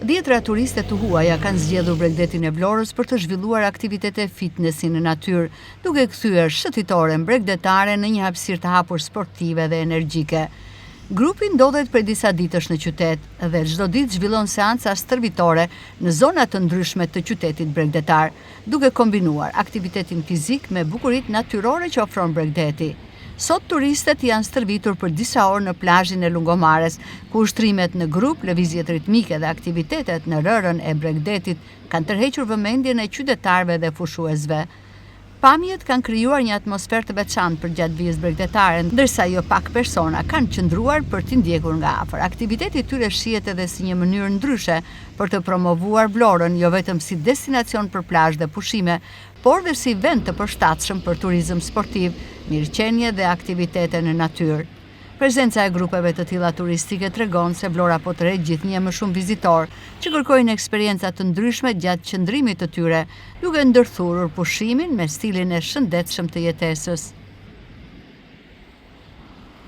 Dhjetra turiste të huaja kanë zgjedhur Bregdetin e Vlorës për të zhvilluar aktivitete fitnessi në natyrë, duke kthyer shëtitoren bregdetare në një hapësirë të hapur sportive dhe energjike. Grupi ndodhet për disa ditësh në qytet dhe çdo ditë zhvillon seanca stërvitore në zona të ndryshme të qytetit bregdetar, duke kombinuar aktivitetin fizik me bukuritë natyrore që ofron Bregdeti. Sot turistët janë stërvitur për disa orë në plazhin e Lungomares, ku ushtrimet në grup, lëvizjet ritmike dhe aktivitetet në rërën e Bregdetit kanë tërhequr vëmendjen e qytetarëve dhe fushuesve. Pamjet kanë krijuar një atmosferë të veçantë për gjatë vijës bregdetare, ndërsa jo pak persona kanë qëndruar për t'i ndjekur nga afër. Aktiviteti i tyre shihet edhe si një mënyrë ndryshe për të promovuar Vlorën jo vetëm si destinacion për plazh dhe pushime, por dhe si vend të përshtatshëm për turizëm sportiv, mirëqenie dhe aktivitete në natyrë. Prezenca e grupeve të tilla turistike tregon se Vlora po tërheq gjithnjë më shumë vizitorë që kërkojnë eksperienca të ndryshme gjatë qëndrimit të tyre, duke ndërthurur pushimin me stilin e shëndetshëm të jetesës.